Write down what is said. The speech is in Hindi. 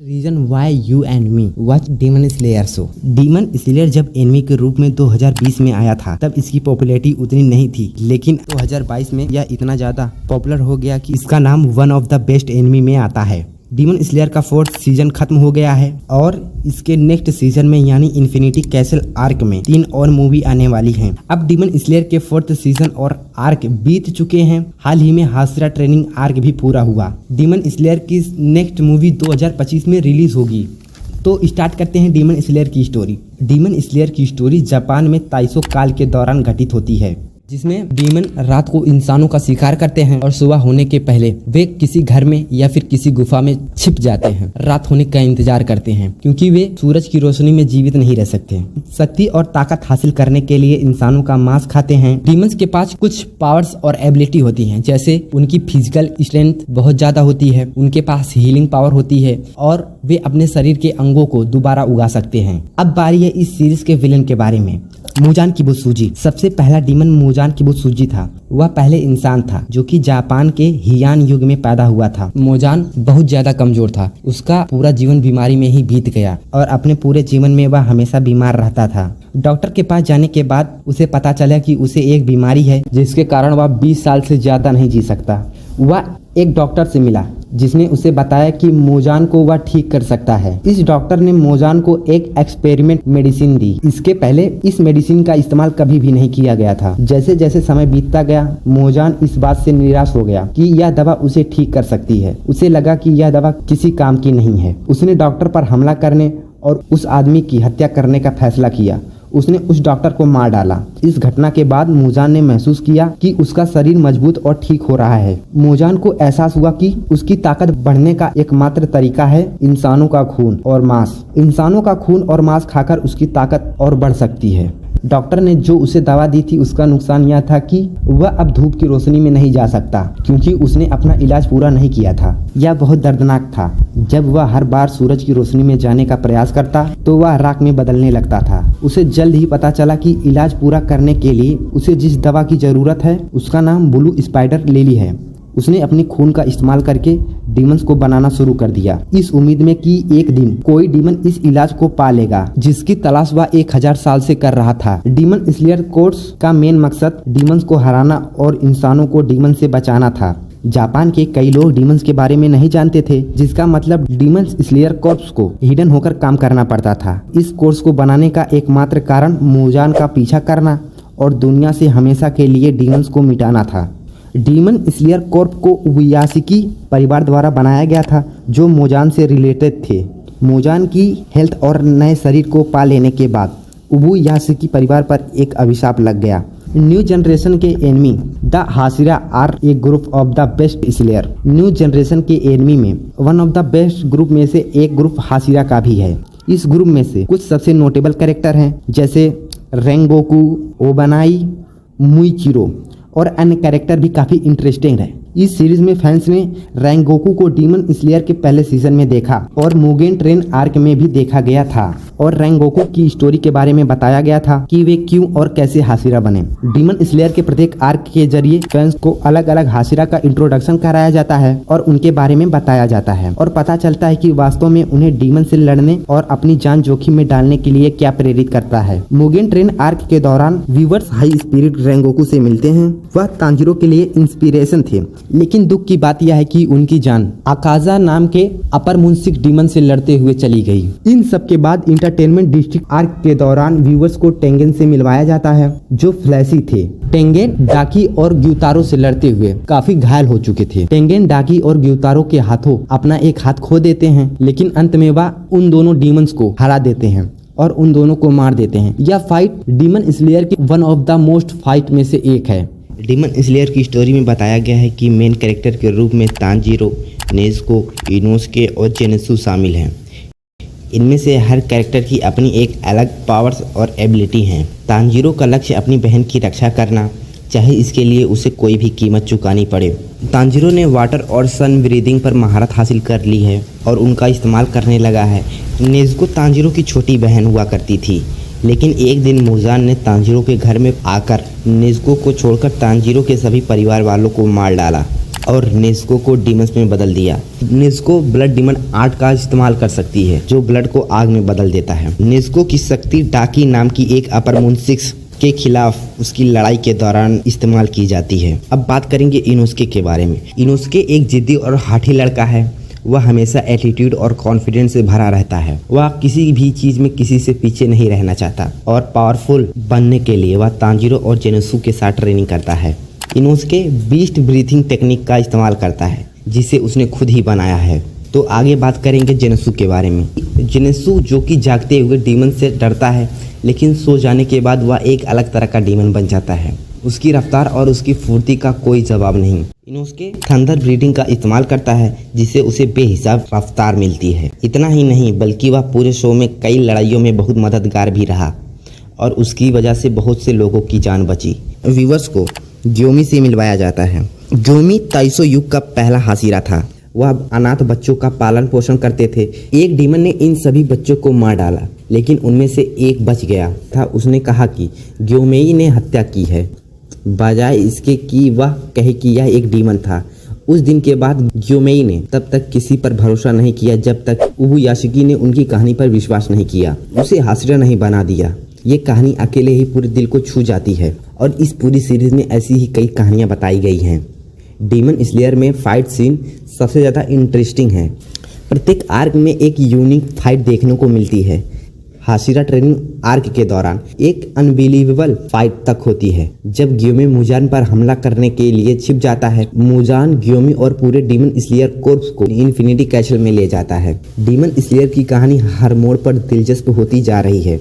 Reason why you and me watch demon slayer show. Demon slayer जब एनिमी के रूप में 2020 में आया था तब इसकी पॉपुलैरिटी उतनी नहीं थी, लेकिन 2022 में यह इतना ज्यादा पॉपुलर हो गया कि इसका नाम one of the best enemy में आता है। डीमन स्लेयर का 4th सीजन खत्म हो गया है और इसके नेक्स्ट सीजन में यानी इन्फिनिटी कैसल आर्क में 3 और मूवी आने वाली हैं। अब डीमन स्लेयर के 4th सीजन और आर्क बीत चुके हैं। हाल ही में हासिरा ट्रेनिंग आर्क भी पूरा हुआ। डीमन स्लेयर की नेक्स्ट मूवी 2025 में रिलीज होगी। तो स्टार्ट करते हैं डीमन स्लेयर की स्टोरी। डीमन स्लेयर की स्टोरी जापान में ताइसो काल के दौरान घटित होती है, जिसमें डीमन रात को इंसानों का शिकार करते हैं और सुबह होने के पहले वे किसी घर में या फिर किसी गुफा में छिप जाते हैं। रात होने का इंतजार करते हैं क्योंकि वे सूरज की रोशनी में जीवित नहीं रह सकते। शक्ति और ताकत हासिल करने के लिए इंसानों का मांस खाते हैं। डीमंस के पास कुछ पावर्स और एबिलिटी होती हैं, जैसे उनकी फिजिकल स्ट्रेंथ बहुत ज्यादा होती है, उनके पास हीलिंग पावर होती है और वे अपने शरीर के अंगों को दोबारा उगा सकते हैं। अब बारी है इस सीरीज के विलन के बारे में। मोजान किबुत्सुजी। सबसे पहला डीमन मोजान किबुत्सुजी था। वह पहले इंसान था जो कि जापान के हियान युग में पैदा हुआ था। मोजान बहुत ज्यादा कमजोर था। उसका पूरा जीवन बीमारी में ही बीत गया और अपने पूरे जीवन में वह हमेशा बीमार रहता था। डॉक्टर के पास जाने के बाद उसे पता चला कि उसे एक बीमारी है जिसके कारण वह 20 साल से ज्यादा नहीं जी सकता। वह एक डॉक्टर से मिला जिसने उसे बताया कि मोजान को वह ठीक कर सकता है। इस डॉक्टर ने मोजान को एक एक्सपेरिमेंट मेडिसिन दी। इसके पहले इस मेडिसिन का इस्तेमाल कभी भी नहीं किया गया था। जैसे जैसे समय बीतता गया, मोजान इस बात से निराश हो गया कि यह दवा उसे ठीक कर सकती है। उसे लगा कि यह दवा किसी काम की नहीं है। उसने डॉक्टर पर हमला करने और उस आदमी की हत्या करने का फैसला किया। उसने उस डॉक्टर को मार डाला। इस घटना के बाद मोजान ने महसूस किया कि उसका शरीर मजबूत और ठीक हो रहा है। मोजान को एहसास हुआ कि उसकी ताकत बढ़ने का एकमात्र तरीका है इंसानों का खून और मांस। इंसानों का खून और मांस खाकर उसकी ताकत और बढ़ सकती है। डॉक्टर ने जो उसे दवा दी थी उसका नुकसान यह था कि वह अब धूप की रोशनी में नहीं जा सकता क्योंकि उसने अपना इलाज पूरा नहीं किया था। यह बहुत दर्दनाक था। जब वह हर बार सूरज की रोशनी में जाने का प्रयास करता तो वह राख में बदलने लगता था। उसे जल्द ही पता चला कि इलाज पूरा करने के लिए उसे जिस दवा की जरूरत है उसका नाम ब्लू स्पाइडर लिली है। उसने अपने खून का इस्तेमाल करके डीमंस को बनाना शुरू कर दिया, इस उम्मीद में कि एक दिन कोई डीमन इस इलाज को पा लेगा जिसकी तलाश वह 1000 साल से कर रहा था। डीमन स्लेयर कोर्स का मेन मकसद डीमंस को हराना और इंसानों को डीमन से बचाना था। जापान के कई लोग डीमंस के बारे में नहीं जानते थे, जिसका मतलब डीमन स्लेयर कोर्स को हिडन होकर काम करना पड़ता था। इस कोर्स को बनाने का एकमात्र कारण मोजान का पीछा करना और दुनिया से हमेशा के लिए डीमंस को मिटाना था। डीमन स्लेयर कॉर्प को उबुयासकी परिवार द्वारा बनाया गया था जो मोजान से रिलेटेड थे। मोजान की हेल्थ और नए शरीर को पा लेने के बाद उबुयासकी परिवार पर एक अभिशाप लग गया। न्यू जनरेशन के anime the Hashira are a group of the best slayer. New generation के एनिमी में one of the best group में से एक ग्रुप हासिरा का भी है। इस ग्रुप में से कुछ सबसे नोटेबल कैरेक्टर हैं जैसे रेंगोकू, ओबनाई, मुइचिरो और अन्य कैरेक्टर भी काफी इंटरेस्टिंग है। इस सीरीज में फैंस ने रेंगोकू को डीमन स्लेयर के पहले सीजन में देखा और मुगेन ट्रेन आर्क में भी देखा गया था और रेंगोकू की स्टोरी के बारे में बताया गया था कि वे क्यों और कैसे हासिरा बने। डीमन स्लेयर के प्रत्येक आर्क के जरिए फैंस को अलग अलग हासिरा का इंट्रोडक्शन कराया जाता है और उनके बारे में बताया जाता है और पता चलता है कि वास्तव में उन्हें डीमन से लड़ने और अपनी जान जोखिम में डालने के लिए क्या प्रेरित करता है। मुगेन ट्रेन आर्क के दौरान व्यूअर्स हाई स्पिरिट रेंगोकू से मिलते हैं। वह तांजीरो के लिए इंस्पिरेशन थे, लेकिन दुख की बात यह है कि उनकी जान आकाजा नाम के अपर मुंसिक डीमन से लड़ते हुए चली गई। इन सब के बाद इंटरटेनमेंट डिस्ट्रिक्ट आर्क के दौरान व्यूअर्स को टेंगेन से मिलवाया जाता है जो फ्लैशी थे। टेंगेन डाकी और ग्यूतारो से लड़ते हुए काफी घायल हो चुके थे। टेंगेन डाकी और ग्यूतारो के हाथों अपना एक हाथ खो देते हैं, लेकिन अंत में वह उन दोनों डीमंस को हरा देते हैं और उन दोनों को मार देते हैं। यह फाइट डीमन स्लेयर की one of the most fight में से एक है। डीमन स्लेयर की स्टोरी में बताया गया है कि मेन कैरेक्टर के रूप में तांजीरो, नेज़ुको, इनोसुके और जेनेत्सु शामिल हैं। इनमें से हर कैरेक्टर की अपनी एक अलग पावर्स और एबिलिटी हैं। तांजीरो का लक्ष्य अपनी बहन की रक्षा करना, चाहे इसके लिए उसे कोई भी कीमत चुकानी पड़े। तांजीरो ने वाटर और सन ब्रीदिंग पर महारत हासिल कर ली है और उनका इस्तेमाल करने लगा है। नेज़ुको तांजीरो की छोटी बहन हुआ करती थी, लेकिन एक दिन मोजान ने तांजीरो के घर में आकर नेज़ुको को छोड़कर तांजीरो के सभी परिवार वालों को मार डाला। और नेज़ुको को डीमंस में बदल दिया। नेज़ुको ब्लड डीमन आर्ट का इस्तेमाल कर सकती है जो ब्लड को आग में बदल देता है। नेज़ुको की शक्ति डाकी नाम की एक अपर मून 6 के खिलाफ उसकी लड़ाई के दौरान इस्तेमाल की जाती है। अब बात करेंगे इनोसुके के बारे में। इनोसुके एक जिद्दी और हाठी लड़का है। वह हमेशा एटीट्यूड और कॉन्फिडेंस से भरा रहता है। वह किसी भी चीज़ में किसी से पीछे नहीं रहना चाहता और पावरफुल बनने के लिए वह तांजीरो और जेनेसु के साथ ट्रेनिंग करता है। इनोसुके बीस्ट ब्रीथिंग टेक्निक का इस्तेमाल करता है जिसे उसने खुद ही बनाया है। तो आगे बात करेंगे जेनेसु के बारे में। जेनेसु जो कि जागते हुए डीमन से डरता है, लेकिन सो जाने के बाद वह एक अलग तरह का डीमन बन जाता है। उसकी रफ्तार और उसकी फुर्ती का कोई जवाब नहीं। इनोसुके थंडर ब्रीडिंग का इस्तेमाल करता है जिससे उसे बेहिसाब रफ्तार मिलती है। इतना ही नहीं बल्कि वह पूरे शो में कई लड़ाइयों में बहुत मददगार भी रहा और उसकी वजह से बहुत से लोगों की जान बची। व्यूअर्स को ग्योमी से मिलवाया जाता है। ग्योमी ताइसो युग का पहला हाशिरा था। वह अनाथ बच्चों का पालन पोषण करते थे। एक डीमन ने इन सभी बच्चों को मार डाला, लेकिन उनमें से एक बच गया था। उसने कहा कि ग्योमेई ने हत्या की है, बजाय इसके कि वह कहे कि यह एक डीमन था। उस दिन के बाद ग्योमेई ने तब तक किसी पर भरोसा नहीं किया जब तक उबुयाशिकी ने उनकी कहानी पर विश्वास नहीं किया, उसे हाशिरा नहीं बना दिया। ये कहानी अकेले ही पूरे दिल को छू जाती है और इस पूरी सीरीज में ऐसी ही कई कहानियाँ बताई गई हैं। डीमन स्लेयर में फाइट सीन सबसे ज़्यादा इंटरेस्टिंग है। प्रत्येक आर्क में एक यूनिक फाइट देखने को मिलती है। हाशिरा ट्रेनिंग आर्क के दौरान एक अनबिलीवेबल फाइट तक होती है जब ग्योमी मुजान पर हमला करने के लिए छिप जाता है। मुजान ग्योमी और पूरे डीमन स्लेयर कोर्प्स को इन्फिनिटी कैसल में ले जाता है। डीमन स्लेयर की कहानी हर मोड़ पर दिलचस्प होती जा रही है।